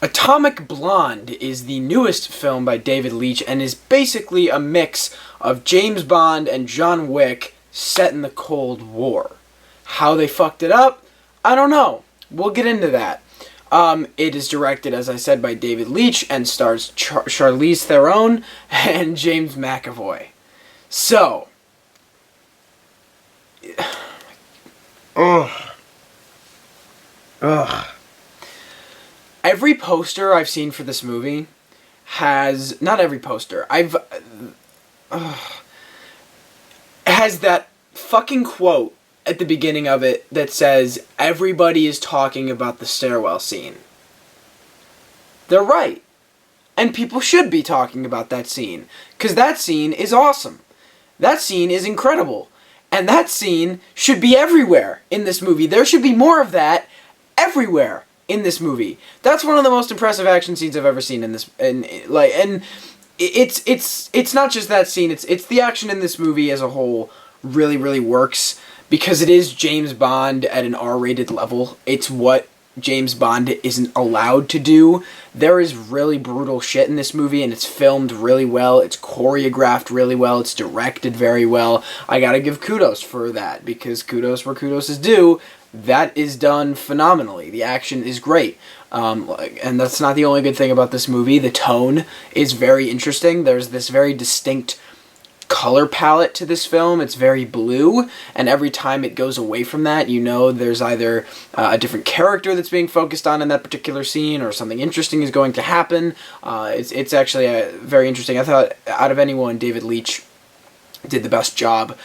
Atomic Blonde is the newest film by David Leitch and is basically a mix of James Bond and John Wick set in the Cold War. How they fucked it up, I don't know. We'll get into that. It is directed, as I said, by David Leitch and stars Charlize Theron and James McAvoy. So, every poster I've seen for this movie has, not every poster, has that fucking quote at the beginning of it that says, everybody is talking about the stairwell scene. They're right. And people should be talking about that scene. Because that scene is awesome. That scene is incredible. And that scene should be everywhere in this movie. There should be more of that everywhere in this movie. That's one of the most impressive action scenes I've ever seen in this. And it's not just that scene. It's the action in this movie as a whole really, really works. Because it is James Bond at an R-rated level. It's what James Bond isn't allowed to do. There is really brutal shit in this movie, and it's filmed really well. It's choreographed really well. It's directed very well. I gotta give kudos for that, because kudos where kudos is due. That is done phenomenally. The action is great. And that's not the only good thing about this movie. The tone is very interesting. There's this very distinct color palette to this film. It's very blue, and every time it goes away from that, you know there's either a different character that's being focused on in that particular scene, or something interesting is going to happen. It's actually very interesting. I thought, out of anyone, David Leitch did the best job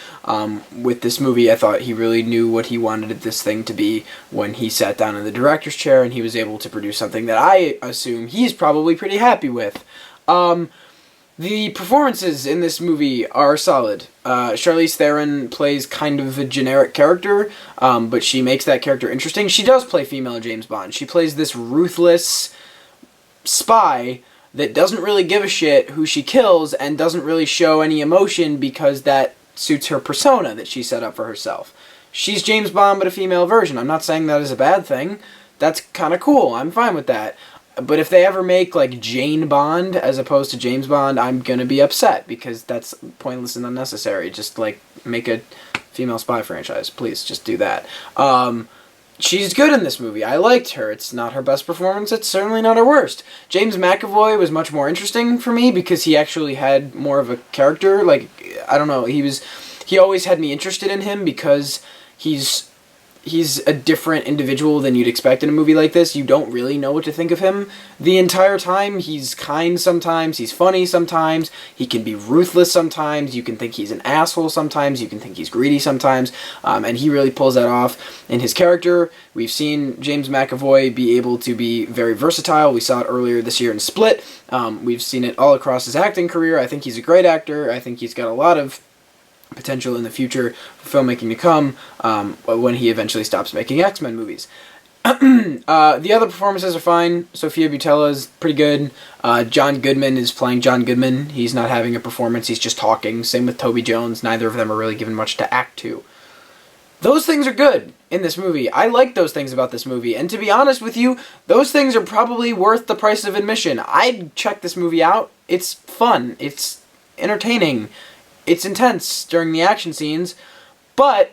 with this movie. I thought he really knew what he wanted this thing to be when he sat down in the director's chair, and he was able to produce something that I assume he's probably pretty happy with. The performances in this movie are solid. Charlize Theron plays kind of a generic character, but she makes that character interesting. She does play female James Bond. She plays this ruthless spy that doesn't really give a shit who she kills and doesn't really show any emotion because that suits her persona that she set up for herself. She's James Bond, but a female version. I'm not saying that is a bad thing. That's kind of cool. I'm fine with that. But if they ever make, like, Jane Bond as opposed to James Bond, I'm gonna be upset, because that's pointless and unnecessary. Just, like, make a female spy franchise. Please, just do that. She's good in this movie. I liked her. It's not her best performance. It's certainly not her worst. James McAvoy was much more interesting for me, because he actually had more of a character. Like, I don't know, he always had me interested in him, because he's a different individual than you'd expect in a movie like this. You don't really know what to think of him the entire time. He's kind sometimes, he's funny sometimes, he can be ruthless sometimes, you can think he's an asshole sometimes, you can think he's greedy sometimes, and he really pulls that off in his character. We've seen James McAvoy be able to be very versatile. We saw it earlier this year in Split. We've seen it all across his acting career. I think he's a great actor. I think he's got a lot of potential in the future for filmmaking to come, when he eventually stops making X-Men movies. The other performances are fine. Sofia Boutella is pretty good. John Goodman is playing John Goodman. He's not having a performance, he's just talking. Same with Toby Jones. Neither of them are really given much to act to. Those things are good in this movie. I like those things about this movie. And to be honest with you, those things are probably worth the price of admission. I'd check this movie out. It's fun. It's entertaining. It's intense during the action scenes, but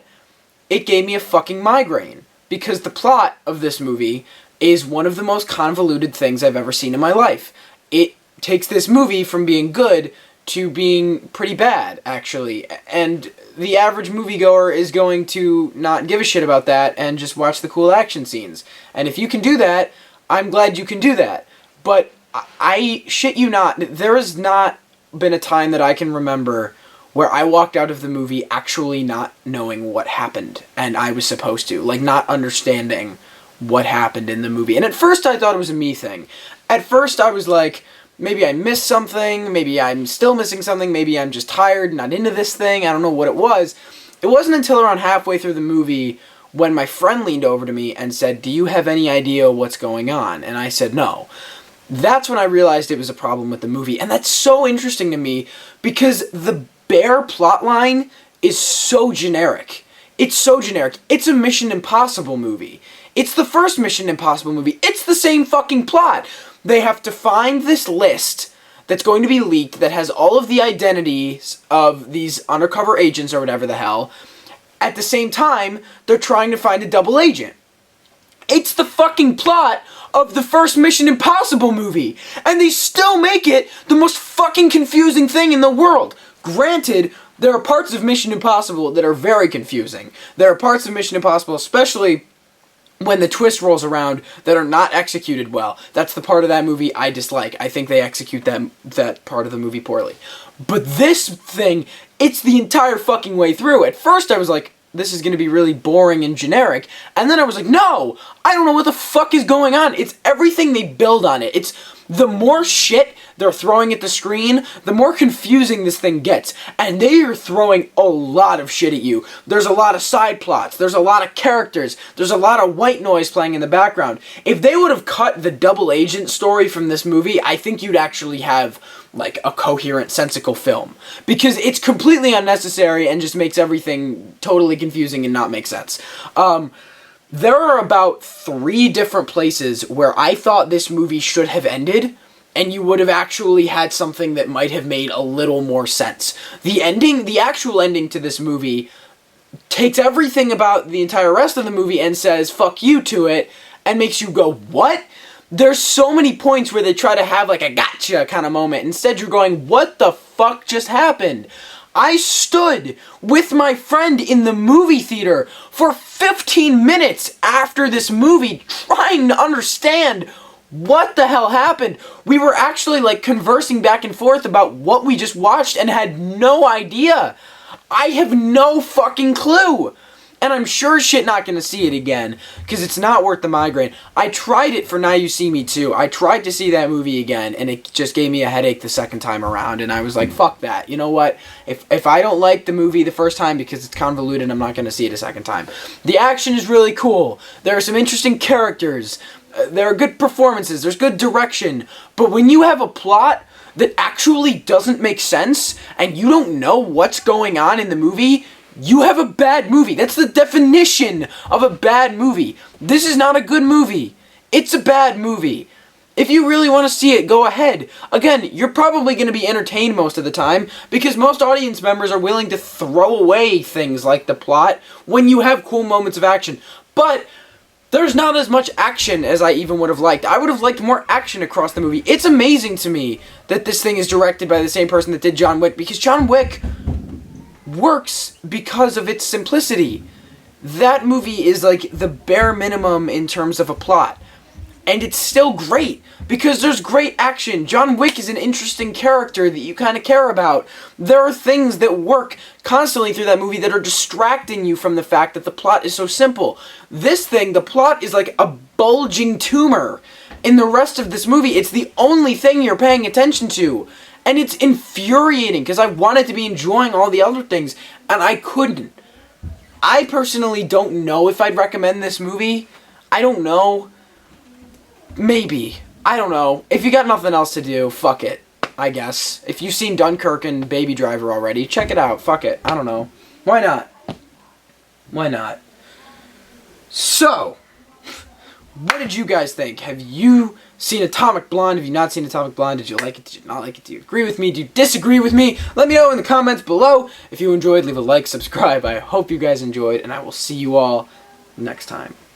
it gave me a fucking migraine, because the plot of this movie is one of the most convoluted things I've ever seen in my life. It takes this movie from being good to being pretty bad, actually, and the average moviegoer is going to not give a shit about that and just watch the cool action scenes. And if you can do that, I'm glad you can do that. But I shit you not, there has not been a time that I can remember where I walked out of the movie actually not knowing what happened, and I was supposed to. Like, not understanding what happened in the movie. And at first I thought it was a me thing. At first I was like, maybe I missed something, maybe I'm still missing something, maybe I'm just tired, not into this thing, I don't know what it was. It wasn't until around halfway through the movie when my friend leaned over to me and said, "Do you have any idea what's going on?" And I said, "No." That's when I realized it was a problem with the movie. And that's so interesting to me, because the bare plotline is so generic. It's so generic. It's a Mission Impossible movie. It's the first Mission Impossible movie. It's the same fucking plot. They have to find this list that's going to be leaked that has all of the identities of these undercover agents or whatever the hell. At the same time, they're trying to find a double agent. It's the fucking plot of the first Mission Impossible movie, and they still make it the most fucking confusing thing in the world. Granted, there are parts of Mission Impossible that are very confusing. There are parts of Mission Impossible, especially when the twist rolls around, that are not executed well. That's the part of that movie I dislike. I think they execute that part of the movie poorly. But this thing, it's the entire fucking way through. At first I was like, this is going to be really boring and generic. And then I was like, no! I don't know what the fuck is going on. It's everything they build on it. It's the more shit they're throwing at the screen, the more confusing this thing gets. And they are throwing a lot of shit at you. There's a lot of side plots. There's a lot of characters. There's a lot of white noise playing in the background. If they would have cut the double agent story from this movie, I think you'd actually have like a coherent, sensical film. Because it's completely unnecessary and just makes everything totally confusing and not make sense. There are about 3 different places where I thought this movie should have ended, and you would have actually had something that might have made a little more sense. The actual ending to this movie takes everything about the entire rest of the movie and says, fuck you to it, and makes you go, what? There's so many points where they try to have like a gotcha kind of moment. Instead, you're going, what the fuck just happened? I stood with my friend in the movie theater for 15 minutes after this movie trying to understand what the hell happened. We were actually like conversing back and forth about what we just watched and had no idea. I have no fucking clue. And I'm sure shit not gonna see it again, because it's not worth the migraine. I tried it for Now You See Me Too. I tried to see that movie again, and it just gave me a headache the second time around, and I was like, fuck that. You know what? If I don't like the movie the first time because it's convoluted, I'm not gonna see it a second time. The action is really cool. There are some interesting characters. There are good performances. There's good direction. But when you have a plot that actually doesn't make sense, and you don't know what's going on in the movie, you have a bad movie. That's the definition of a bad movie. This is not a good movie. It's a bad movie. If you really want to see it, go ahead. Again, you're probably going to be entertained most of the time because most audience members are willing to throw away things like the plot when you have cool moments of action. But there's not as much action as I even would have liked. I would have liked more action across the movie. It's amazing to me that this thing is directed by the same person that did John Wick, because John Wick works because of its simplicity. That movie is like the bare minimum in terms of a plot. And it's still great, because there's great action. John Wick is an interesting character that you kind of care about. There are things that work constantly through that movie that are distracting you from the fact that the plot is so simple. This thing, the plot is like a bulging tumor. In the rest of this movie, it's the only thing you're paying attention to. And it's infuriating, because I wanted to be enjoying all the other things, and I couldn't. I personally don't know if I'd recommend this movie. I don't know. Maybe. I don't know. If you got nothing else to do, fuck it, I guess. If you've seen Dunkirk and Baby Driver already, check it out. Fuck it. I don't know. Why not? Why not? So, what did you guys think? Have you seen Atomic Blonde? Have you not seen Atomic Blonde? Did you like it? Did you not like it? Do you agree with me? Do you disagree with me? Let me know in the comments below. If you enjoyed, leave a like, subscribe. I hope you guys enjoyed, and I will see you all next time.